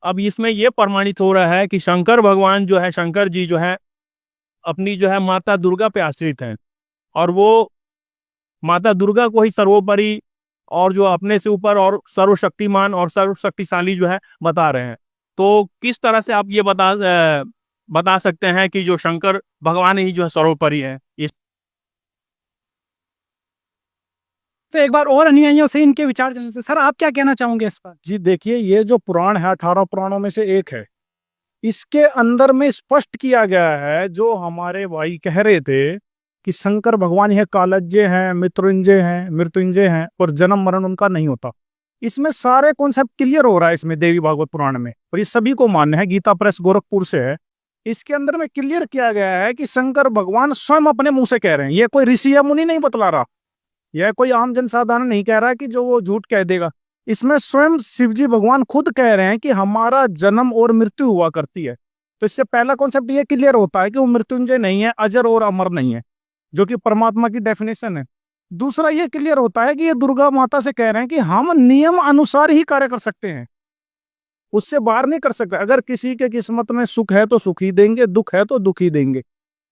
S2: अब इसमें यह प्रमाणित हो रहा है कि शंकर भगवान जो है, शंकर जी जो है अपनी जो है माता दुर्गा पे आश्रित हैं।
S7: और वो माता दुर्गा को ही सर्वोपरि और जो अपने से ऊपर और सर्वशक्तिमान और सर्वशक्तिशाली जो है बता रहे हैं। तो किस तरह से आप ये बता सकते हैं कि जो शंकर भगवान ही जो है सर्वोपरि है? इस
S3: तो एक बार और अनुयायियों से इनके विचार जानते हैं। सर, आप क्या कहना चाहोगे इस पर?
S2: जी देखिए, ये जो पुराण है 18 पुराणों में से एक है। इसके अंदर में स्पष्ट किया गया है, जो हमारे भाई कह रहे थे कि शंकर भगवान है कालज्ञ हैं, मृत्युंजय हैं और जन्म मरण उनका नहीं होता। इसमें सारे कॉन्सेप्ट क्लियर हो रहा है इसमें देवी भागवत पुराण में, और ये सभी को मान्य है। गीता प्रेस गोरखपुर से है। इसके अंदर में क्लियर किया गया है कि शंकर भगवान स्वयं अपने मुंह से कह रहे हैं। ये कोई ऋषि या मुनि नहीं बतला रहा, यह कोई आम जन साधारण नहीं कह रहा है कि जो वो झूठ कह देगा। इसमें स्वयं शिव जी भगवान खुद कह रहे हैं कि हमारा जन्म और मृत्यु हुआ करती है। तो इससे पहला कॉन्सेप्ट ये क्लियर होता है कि वो मृत्युंजय नहीं है, अजर और अमर नहीं है, जो कि परमात्मा की डेफिनेशन है। दूसरा ये क्लियर होता है कि ये दुर्गा माता से कह रहे हैं कि हम नियम अनुसार ही कार्य कर सकते हैं, उससे बाहर नहीं कर सकते। अगर किसी के किस्मत में सुख है तो सुख ही देंगे, दुख है तो दुख ही देंगे।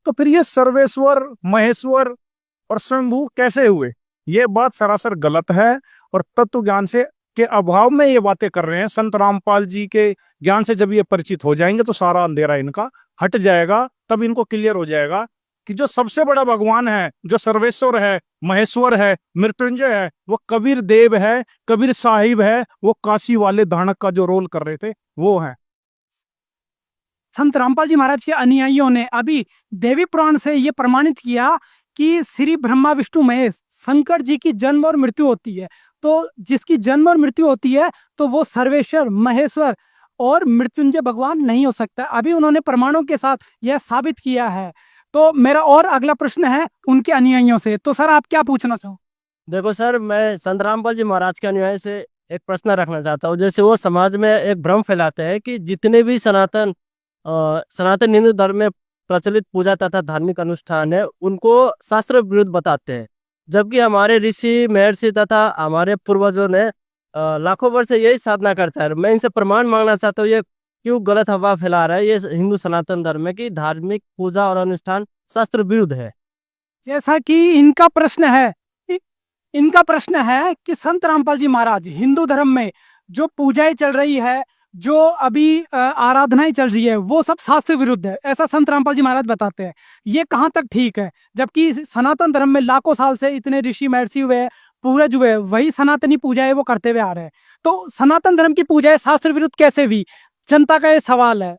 S2: तो फिर ये सर्वेश्वर, महेश्वर और स्वयंभू कैसे हुए? ये बात सरासर गलत है और तत्व ज्ञान से के अभाव में ये बातें कर रहे हैं। संत रामपाल जी के ज्ञान से जब ये परिचित हो जाएंगे तो सारा अंधेरा इनका हट जाएगा। तब इनको क्लियर हो जाएगा कि जो सबसे बड़ा भगवान है, जो सर्वेश्वर है, महेश्वर है, मृत्युंजय है, वो कबीर देव है, कबीर साहिब है, वो काशी वाले दानक का जो रोल कर रहे थे वो है।
S3: संत रामपाल जी महाराज के अनुयायियों ने अभी देवी पुराण से ये प्रमाणित किया कि श्री ब्रह्मा विष्णु महेश शंकर जी की जन्म और मृत्यु होती है। तो जिसकी जन्म और मृत्यु होती है तो वो सर्वेश्वर, महेश्वर और मृत्युंजय भगवान नहीं हो सकता। अभी उन्होंने प्रमाणों के साथ यह साबित किया है। तो मेरा और अगला प्रश्न है उनके अनुयायियों से। तो सर, आप क्या पूछना चाहो?
S8: देखो सर, मैं संत रामपाल जी महाराज के अनुयायी से एक प्रश्न रखना चाहता हूँ। जैसे वो समाज में एक भ्रम फैलाते हैं कि जितने भी सनातन हिंदू धर्म में प्रचलित पूजा तथा धार्मिक अनुष्ठान है उनको शास्त्र विरुद्ध बताते हैं, जबकि हमारे ऋषि महर्षि तथा हमारे पूर्वजों ने लाखों वर्ष से यही साधना करता है। मैं इनसे प्रमाण मांगना चाहता हूँ, ये क्यों गलत अफवाह फैला रहा है ये हिंदू सनातन धर्म में कि धार्मिक पूजा और अनुष्ठान शास्त्र विरुद्ध है।
S3: जैसा कि इनका प्रश्न है कि संत रामपाल जी महाराज हिंदू धर्म में जो पूजाएं चल रही है, जो अभी आराधनाएं चल रही है, वो सब शास्त्र विरुद्ध है, ऐसा संत रामपाल जी महाराज बताते हैं। ये कहाँ तक ठीक है? जबकि सनातन धर्म में लाखों साल से इतने ऋषि महर्षि हुए, पूर्वज हुए, वही सनातनी पूजाएं वो करते हुए आ रहे हैं। तो सनातन धर्म की पूजाएं शास्त्र विरुद्ध कैसे हुई? जनता का ये सवाल है।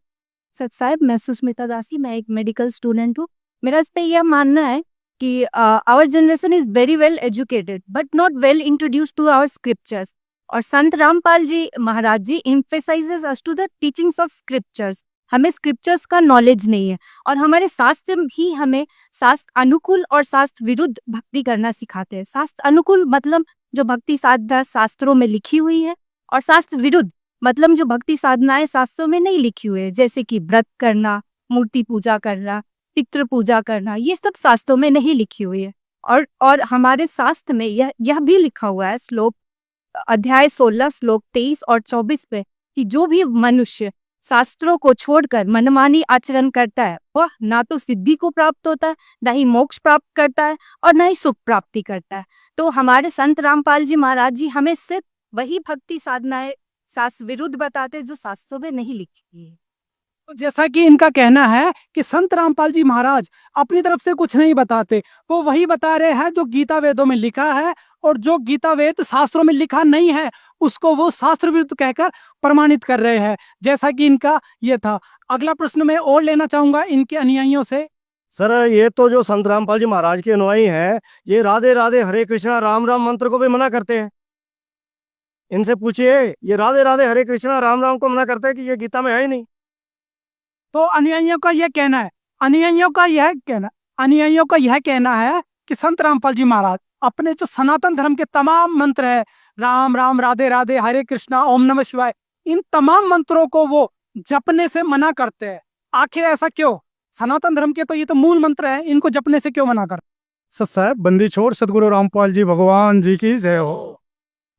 S9: सच साहब, मैं सुष्मिता दासी, मैं एक मेडिकल स्टूडेंट हूँ। मेरा इस पे यह मानना है कि our generation is very well educated but not well introduced to our scriptures. और Sant Rampal ji Maharaj ji emphasises us to the teachings of scriptures. हमें स्क्रिप्चर्स का नॉलेज नहीं है और हमारे शास्त्र भी हमें शास्त्र अनुकूल और शास्त्र विरुद्ध भक्ति करना सिखाते हैं। शास्त्र अनुकूल मतलब जो भक्ति साधना शास्त्रों में लिखी हुई है, और शास्त्र विरुद्ध मतलब जो भक्ति साधनाएं शास्त्रों में नहीं लिखी हुई है, जैसे कि व्रत करना, मूर्ति पूजा करना, पितृ पूजा करना, ये सब शास्त्रों में नहीं लिखी हुई है। और हमारे शास्त्र में यह भी लिखा हुआ है, श्लोक अध्याय 16 श्लोक 23 और 24 पे, कि जो भी मनुष्य शास्त्रों को छोड़कर मनमानी आचरण करता है वह ना तो सिद्धि को प्राप्त होता है, ना ही मोक्ष प्राप्त करता है और ना ही सुख प्राप्ति करता है। तो हमारे संत रामपाल जी महाराज जी हमें सिर्फ वही भक्ति साधनाएं शास्त्र विरुद्ध बताते जो शास्त्रों में नहीं लिखी है।
S3: जैसा कि इनका कहना है कि संत रामपाल जी महाराज अपनी तरफ से कुछ नहीं बताते, वो वही बता रहे हैं जो गीता वेदों में लिखा है, और जो गीता वेद शास्त्रों में लिखा नहीं है उसको वो शास्त्र विरुद्ध कहकर प्रमाणित कर रहे हैं। जैसा कि इनका ये था। अगला प्रश्न मैं और लेना चाहूंगा इनके अनुयायियों से।
S6: सर, ये तो जो संत रामपाल जी महाराज के अनुयायी हैं, ये राधे राधे हरे कृष्णा राम राम मंत्र को भी मना करते हैं। इनसे पूछिए, ये राधे राधे हरे कृष्णा राम राम को मना करते हैं कि ये गीता में है ही नहीं।
S3: तो अनुयायियों का यह कहना है कि संत रामपाल जी महाराज अपने जो सनातन धर्म के तमाम मंत्र है, राम राम, राधे राधे, हरे कृष्णा, ओम नमः शिवाय, इन तमाम मंत्रों को वो जपने से मना करते हैं। आखिर ऐसा क्यों? सनातन धर्म के तो ये तो मूल मंत्र है, इनको जपने से क्यों मना करते?
S2: सर साहब, बंदी छोड़ सदगुरु रामपाल जी भगवान जी की जय हो।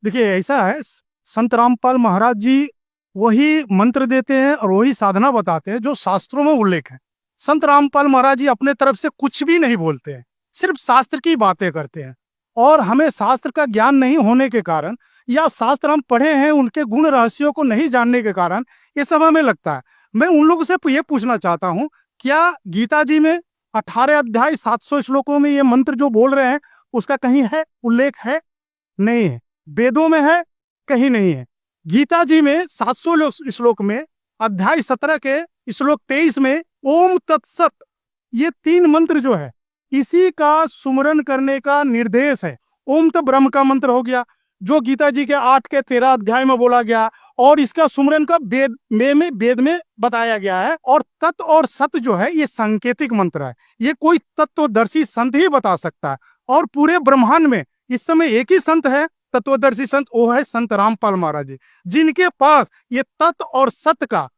S2: देखिए, ऐसा है, संत रामपाल महाराज जी वही मंत्र देते हैं और वही साधना बताते हैं जो शास्त्रों में उल्लेख है। संत रामपाल महाराज जी अपने तरफ से कुछ भी नहीं बोलते हैं।
S5: सिर्फ शास्त्र की बातें करते हैं, और हमें शास्त्र का ज्ञान नहीं होने के कारण या शास्त्र हम पढ़े हैं उनके गुण रहस्यों को नहीं जानने के कारण ये सब हमें लगता है। मैं उन लोगों से ये पूछना चाहता हूँ, क्या गीता जी में 18 अध्याय 700 श्लोकों में ये मंत्र जो बोल रहे हैं उसका कहीं है उल्लेख है? नहीं है। वेदों में है? कहीं नहीं है। गीता जी में 700 श्लोक में अध्याय 17 के श्लोक 23 में ओम तत्सत ये 3 मंत्र जो है इसी का सुमरन करने का निर्देश है। ओम तो ब्रह्म का मंत्र हो गया जो गीता जी के 8 के 13 अध्याय में बोला गया, और इसका सुमरन का वेद में बताया गया है। और तत् और सत जो है ये सांकेतिक मंत्र है, ये कोई तत्वदर्शी संत ही बता सकता है। और पूरे ब्रह्मांड में इस समय एक ही संत है तत्वदर्शी संत, वो है संत रामपाल महाराज जी, जिनके पास ये तत्व और सत का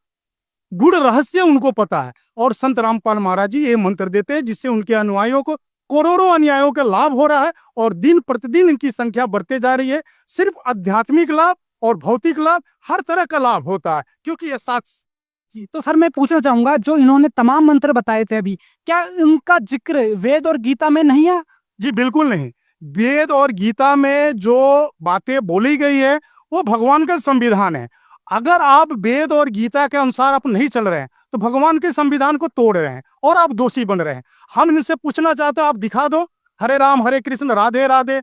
S5: गुड़ रहस्य उनको पता है। और संत रामपाल महाराज जी ये मंत्र देते हैं जिससे उनके अनुयायियों को करोड़ों अनुयायियों का लाभ हो रहा है, और दिन प्रतिदिन इनकी संख्या बढ़ते जा रही है। सिर्फ आध्यात्मिक लाभ और भौतिक लाभ हर तरह का लाभ होता है, क्योंकि ये साथ।
S3: जी, तो सर मैं पूछना चाहूंगा, जो इन्होंने तमाम मंत्र बताए थे अभी, क्या उनका जिक्र वेद और गीता में नहीं है?
S5: जी बिल्कुल नहीं। वेद और गीता में जो बातें बोली गई है वो भगवान का संविधान है। अगर आप वेद और गीता के अनुसार आप नहीं चल रहे हैं तो भगवान के संविधान को तोड़ रहे हैं और आप दोषी बन रहे हैं। हम इनसे पूछना चाहते हैं, आप दिखा दो हरे राम हरे कृष्ण राधे राधे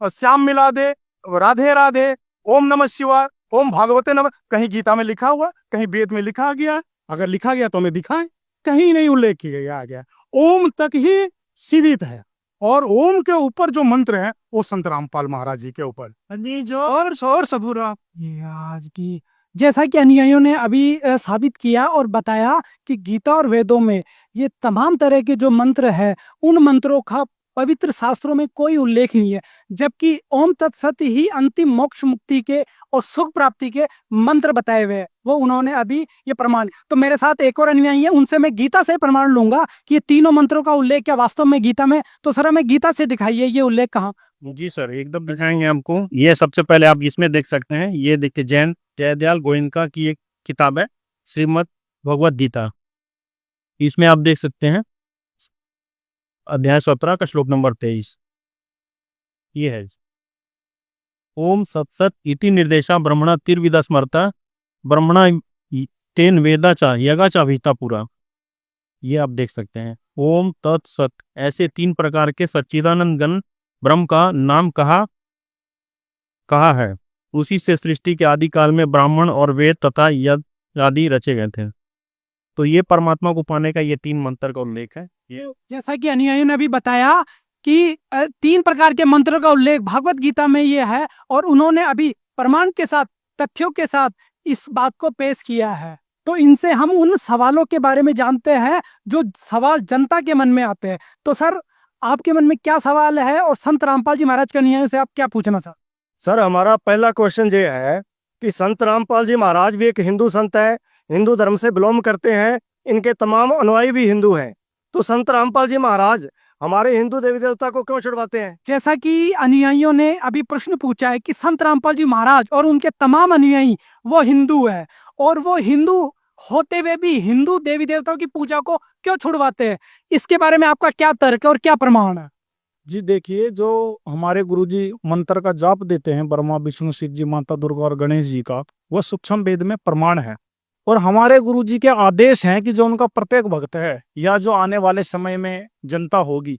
S5: श्याम मिला दे राधे राधे ओम नमः शिवाय ओम भागवते नमः, कहीं गीता में लिखा हुआ, कहीं वेद में लिखा गया? अगर लिखा गया तो हमें दिखाएं, कहीं नहीं उल्लेख किया गया। ओम तक ही सीमित है, और ओम के ऊपर जो मंत्र है वो संत रामपाल महाराज जी के ऊपर और सबूरा।
S3: ये आज की, जैसा कि अनुयायियों ने अभी साबित किया और बताया कि गीता और वेदों में ये तमाम तरह के जो मंत्र है उन मंत्रों का पवित्र शास्त्रों में कोई उल्लेख नहीं है, जबकि ओम तत्सत ही अंतिम मोक्ष मुक्ति के और सुख प्राप्ति के मंत्र बताए हुए हैं, वो उन्होंने अभी ये प्रमाण। तो मेरे साथ एक और अनुयायी है, उनसे मैं गीता से प्रमाण लूंगा कि ये तीनों मंत्रों का उल्लेख क्या वास्तव में गीता में। तो सर हमें गीता से दिखाइए ये उल्लेख कहाँ।
S7: जी सर, एकदम दिखाएंगे हमको। ये सबसे पहले आप इसमें देख सकते हैं, ये देखिए जैन जयदयाल गोयनका की एक किताब है श्रीमद् भगवद गीता। इसमें आप देख सकते हैं अध्याय 17 का श्लोक नंबर 23 ये है, ओम सत्सत इति निर्देशा ब्रह्मणा तिर्विदा स्मरता ब्रह्मणा तेन वेदा चा यगा चा भीता पूरा। ये आप देख सकते हैं ओम तत्सत, ऐसे 3 प्रकार के सच्चिदानंद गण ब्रह्म का नाम कहा है। उसी से सृष्टि के आदि काल में ब्राह्मण और वेद तथा यज्ञ आदि रचे गए थे। तो ये परमात्मा को पाने का ये 3 मंत्र का उल्लेख है। ये
S3: जैसा कि अनुयायियों ने अभी बताया कि 3 प्रकार के मंत्रों का उल्लेख भागवत गीता में ये है, और उन्होंने अभी प्रमाण के साथ तथ्यों के साथ इस बात को पेश किया है। तो इनसे हम उन सवालों के बारे में जानते हैं जो सवाल जनता के मन में आते हैं। तो सर आपके मन में क्या सवाल है, और संत रामपाल जी महाराज के अनुयायियों से आप क्या पूछना चाहते?
S6: सर हमारा पहला क्वेश्चन ये है कि संत रामपाल जी महाराज भी एक हिंदू संत है, हिंदू धर्म से बिलोंग करते हैं, इनके तमाम अनुयायी भी हिंदू हैं, तो संत रामपाल जी महाराज हमारे हिंदू देवी देवता को क्यों छुड़वाते हैं?
S3: जैसा कि अनुयायियों ने अभी प्रश्न पूछा है कि संत रामपाल जी महाराज और उनके तमाम अनुयायी वो हिंदू है, और वो हिंदू होते हुए भी हिंदू देवी देवताओं की पूजा को क्यों छुड़वाते हैं, इसके बारे में आपका क्या तर्क है और क्या प्रमाण है?
S2: जी देखिए, जो हमारे गुरुजी मंत्र का जाप देते हैं ब्रह्मा विष्णु शिव जी माता दुर्गा और गणेश जी का, वह सूक्ष्म वेद में प्रमाण है। और हमारे गुरुजी के आदेश हैं कि जो उनका प्रत्येक भक्त है या जो आने वाले समय में जनता होगी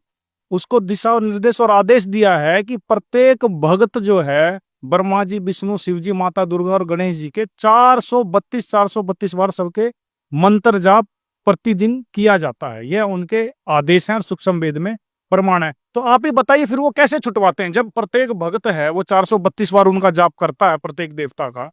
S2: उसको दिशा और निर्देश और आदेश दिया है कि प्रत्येक भक्त जो है ब्रह्मा जी विष्णु शिव जी माता दुर्गा और गणेश जी के 432 बार सबके मंत्र जाप प्रतिदिन किया जाता है। यह उनके आदेश हैं और सूक्ष्म वेद में प्रमाण है। तो आप ही बताइए फिर वो कैसे छुटवाते हैं? जब प्रत्येक भक्त है वो 432 बार उनका जाप करता है प्रत्येक देवता का,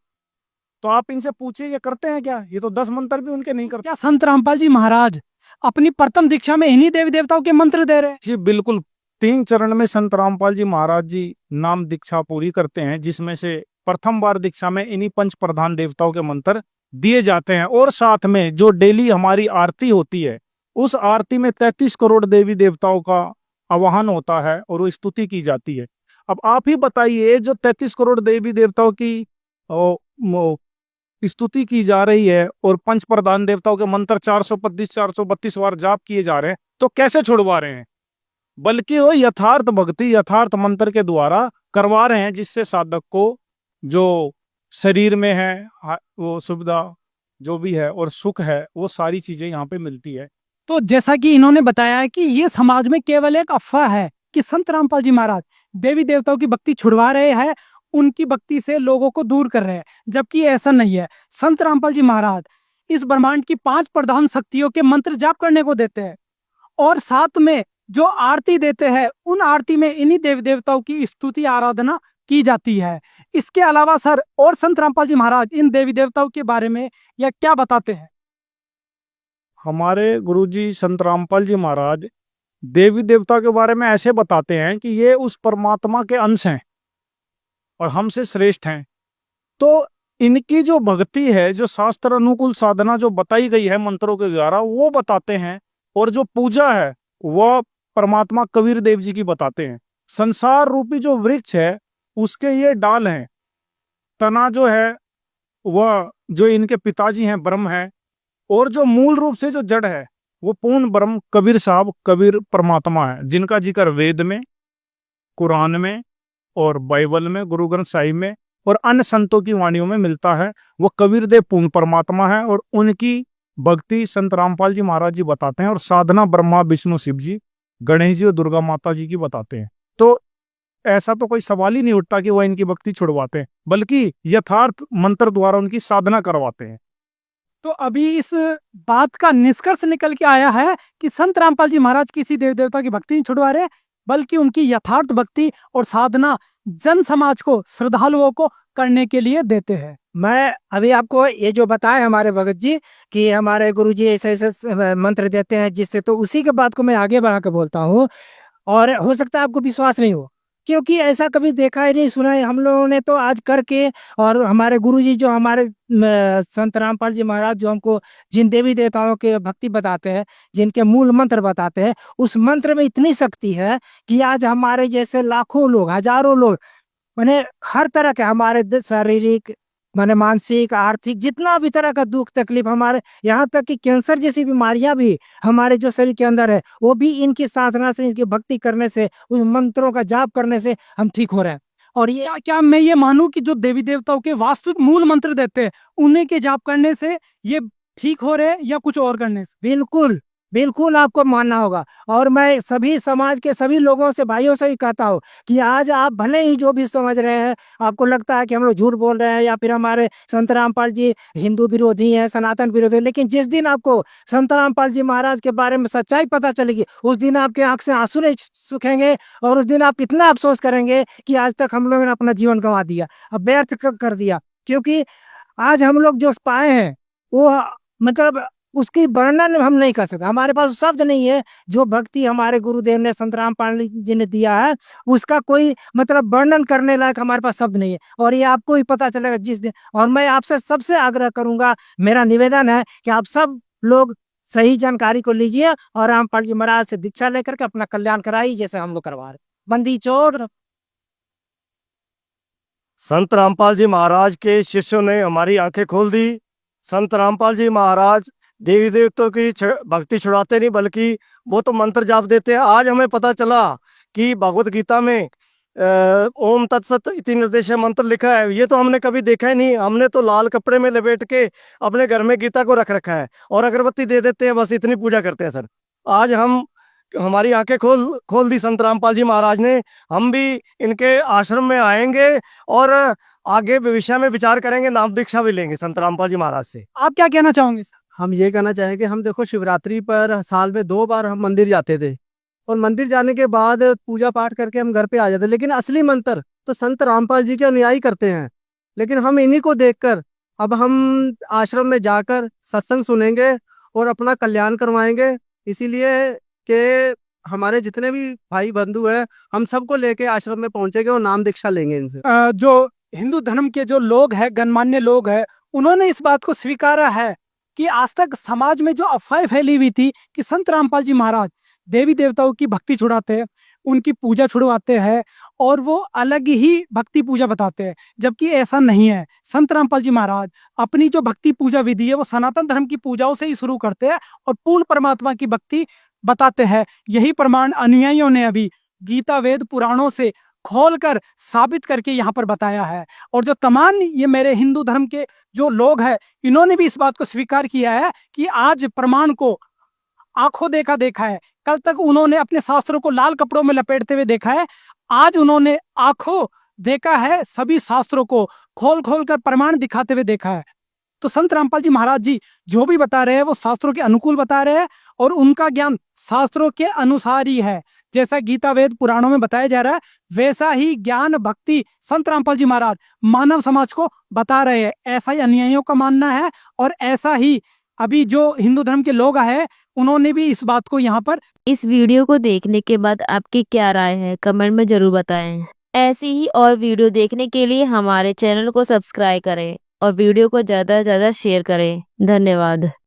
S2: तो आप इनसे पूछिए ये करते हैं क्या? ये तो 10 मंत्र भी उनके नहीं करते।
S3: क्या संत रामपाल जी महाराज अपनी प्रथम दीक्षा में इन्हीं देवी देवताओं के मंत्र दे रहे हैं?
S2: जी बिल्कुल, 3 चरण में संत रामपाल जी महाराज जी नाम दीक्षा पूरी करते हैं, जिसमें से प्रथम बार दीक्षा में इन्हीं 5 प्रधान देवताओं के मंत्र दिए जाते हैं। और साथ में जो डेली हमारी आरती होती है उस आरती में 33 करोड़ देवी देवताओं का आवाहन होता है और वो स्तुति की जाती है। अब आप ही बताइए, जो 33 करोड़ देवी देवताओं की स्तुति की जा रही है और 5 प्रधान देवताओं के मंत्र 432 बार जाप किए जा रहे हैं, तो कैसे छुड़वा रहे हैं? बल्कि वो यथार्थ भक्ति यथार्थ मंत्र के द्वारा करवा रहे हैं, जिससे साधक को जो शरीर में है वो सुविधा जो भी है और सुख है वो सारी चीजें यहाँ पे मिलती है।
S3: तो जैसा कि इन्होंने बताया है कि ये समाज में केवल एक अफवाह है कि संत रामपाल जी महाराज देवी देवताओं की भक्ति छुड़वा रहे हैं, उनकी भक्ति से लोगों को दूर कर रहे हैं, जबकि ऐसा नहीं है। संत रामपाल जी महाराज इस ब्रह्मांड की 5 प्रधान शक्तियों के मंत्र जाप करने को देते हैं और साथ में जो आरती देते हैं उन आरती में इन्हीं देवी देवताओं की स्तुति आराधना की जाती है। इसके अलावा सर और संत रामपाल जी महाराज इन देवी देवताओं के बारे में या क्या बताते हैं?
S2: हमारे गुरुजी संत रामपाल जी महाराज देवी देवता के बारे में ऐसे बताते हैं कि ये उस परमात्मा के अंश हैं और हमसे श्रेष्ठ हैं। तो इनकी जो भक्ति है, जो शास्त्र अनुकूल साधना जो बताई गई है मंत्रों के द्वारा, वो बताते हैं, और जो पूजा है वह परमात्मा कबीर देव जी की बताते हैं। संसार रूपी जो वृक्ष है उसके ये डाल हैं, तना जो है वह जो इनके पिताजी हैं ब्रह्म है, और जो मूल रूप से जो जड़ है वो पूर्ण ब्रह्म कबीर साहब कबीर परमात्मा है, जिनका जिक्र वेद में, कुरान में और बाइबल में, गुरु ग्रंथ साहिब में और अन्य संतों की वाणियों में मिलता है। वो कबीर देव पूर्ण परमात्मा है और उनकी भक्ति संत रामपाल जी महाराज जी बताते हैं, और साधना ब्रह्मा विष्णु शिव जी, गणेश जी और दुर्गा माता जी की बताते हैं। तो ऐसा तो कोई सवाल ही नहीं उठता कि वह इनकी भक्ति छुड़वाते हैं, बल्कि यथार्थ मंत्र द्वारा उनकी साधना करवाते हैं।
S3: तो अभी इस बात का निष्कर्ष निकल के आया है कि संत रामपाल जी महाराज किसी देव देवता की भक्ति नहीं छुड़वा रहे, बल्कि उनकी यथार्थ भक्ति और साधना जन समाज को, श्रद्धालुओं को करने के लिए देते हैं।
S5: मैं अभी आपको ये जो बताया हमारे भगत जी कि हमारे गुरुजी ऐसे ऐसे मंत्र देते हैं जिससे, तो उसी के बात को मैं आगे बढ़ा के बोलता हूँ। और हो सकता है आपको विश्वास नहीं हो, क्योंकि ऐसा कभी देखा ही नहीं सुना है हम लोगों ने, तो आज करके। और हमारे गुरुजी जो हमारे संत रामपाल जी महाराज जो हमको जिन देवी देवताओं के भक्ति बताते हैं, जिनके मूल मंत्र बताते हैं, उस मंत्र में इतनी शक्ति है कि आज हमारे जैसे लाखों लोग, हजारों लोग, माने हर तरह के हमारे शारीरिक, माने मानसिक, आर्थिक, जितना भी तरह का दुख तकलीफ, हमारे यहाँ तक कि कैंसर जैसी बीमारियां भी हमारे जो शरीर के अंदर है, वो भी इनकी साधना से, इनकी भक्ति करने से, उन मंत्रों का जाप करने से हम ठीक हो रहे हैं।
S3: और ये क्या मैं ये मानूं कि जो देवी देवताओं के वास्तविक मूल मंत्र देते हैं उन्हीं के जाप करने से ये ठीक हो रहे हैं, या कुछ और करने से?
S5: बिल्कुल बिल्कुल आपको मानना होगा। और मैं सभी समाज के सभी लोगों से, भाइयों से भी कहता हूँ कि आज आप भले ही जो भी समझ रहे हैं, आपको लगता है कि हम लोग झूठ बोल रहे हैं या फिर हमारे संत रामपाल जी हिंदू विरोधी हैं, सनातन विरोधी, लेकिन जिस दिन आपको संत रामपाल जी महाराज के बारे में सच्चाई पता चलेगी, उस दिन आपके आंख से आंसू नहीं सूखेंगे, और उस दिन आप इतना अफसोस करेंगे कि आज तक हम लोगों ने अपना जीवन गंवा दिया, अब व्यर्थ कर दिया। क्योंकि आज हम लोग जो पाए हैं वो मतलब उसकी वर्णन हम नहीं कर सकते, हमारे पास शब्द नहीं है। जो भक्ति हमारे गुरुदेव ने, संत रामपाल जी ने दिया है, उसका कोई मतलब वर्णन करने लायक हमारे पास शब्द नहीं है। और ये आपको ही पता चलेगा जिस दिन। और मैं आपसे सबसे आग्रह करूंगा, मेरा निवेदन है कि आप सब लोग सही जानकारी को लीजिए और रामपाल जी महाराज से दीक्षा लेकर के अपना कल्याण कराइए, जैसे हम लोग करवा रहे। बंदी चोर।
S6: संत रामपाल जी महाराज के शिष्यों ने हमारी आंखें खोल दी। संत रामपाल जी महाराज देवी देवताओं की भक्ति छुड़ाते नहीं, बल्कि वो तो मंत्र जाप देते हैं। आज हमें पता चला कि भगवत गीता में ओम तत्सत इति निर्देश मंत्र लिखा है। ये तो हमने कभी देखा ही नहीं। हमने तो लाल कपड़े में लपेट के अपने घर में गीता को रख रखा है और अगरबत्ती दे देते हैं, बस इतनी पूजा करते हैं सर। आज हमारी आंखें खोल दी संत रामपाल जी महाराज ने। हम भी इनके आश्रम में आएंगे और आगे भविष्य में विचार करेंगे, नाम दीक्षा भी लेंगे संत रामपाल जी महाराज से।
S3: आप क्या कहना चाहोगे?
S4: हम ये कहना चाहेंगे, हम देखो शिवरात्रि पर साल में 2 बार हम मंदिर जाते थे, और मंदिर जाने के बाद पूजा पाठ करके हम घर पे आ जाते, लेकिन असली मंत्र तो संत रामपाल जी के अनुयायी करते हैं। लेकिन हम इन्हीं को देखकर अब हम आश्रम में जाकर सत्संग सुनेंगे और अपना कल्याण करवाएंगे। इसीलिए कि हमारे जितने भी भाई बंधु हैं, हम सबको लेके आश्रम में पहुंचेंगे और नाम दीक्षा लेंगे इनसे।
S3: जो हिंदू धर्म के जो लोग हैं, गणमान्य लोग हैं, उन्होंने इस बात को स्वीकारा है कि आज तक समाज में जो अफवाह फैली हुई थी कि संत रामपाल जी महाराज देवी देवताओं की भक्ति छुड़ाते हैं, उनकी पूजा छुड़वाते हैं और वो अलग ही भक्ति पूजा बताते हैं, जबकि ऐसा नहीं है। संत रामपाल जी महाराज अपनी जो भक्ति पूजा विधि है वो सनातन धर्म की पूजाओं से ही शुरू करते हैं और पूर्ण परमात्मा की भक्ति बताते हैं। यही प्रमाण अनुयायियों ने अभी गीता वेद पुराणों से खोलकर साबित करके यहाँ पर बताया है। और जो तमाम ये मेरे हिंदू धर्म के जो लोग हैं, इन्होंने भी इस बात को स्वीकार किया है कि आज प्रमाण को आंखों देखा है। कल तक उन्होंने अपने शास्त्रों को लाल कपड़ों में लपेटते हुए देखा है, आज उन्होंने आंखों देखा है, सभी शास्त्रों को खोल कर प्रमाण दिखाते हुए देखा है। तो संत रामपाल जी महाराज जी जो भी बता रहे हैं वो शास्त्रों के अनुकूल बता रहे हैं और उनका ज्ञान शास्त्रों के अनुसार ही है। जैसा गीता वेद पुराणों में बताया जा रहा है वैसा ही ज्ञान भक्ति संत रामपाल जी महाराज मानव समाज को बता रहे हैं। ऐसा ही अनुयायियों का मानना है और ऐसा ही अभी जो हिंदू धर्म के लोग हैं उन्होंने भी इस बात को यहाँ पर।
S1: इस वीडियो को देखने के बाद आपकी क्या राय है कमेंट में जरूर बताएं। ऐसी ही और वीडियो देखने के लिए हमारे चैनल को सब्सक्राइब करें और वीडियो को ज़्यादा से ज़्यादा शेयर करें। धन्यवाद।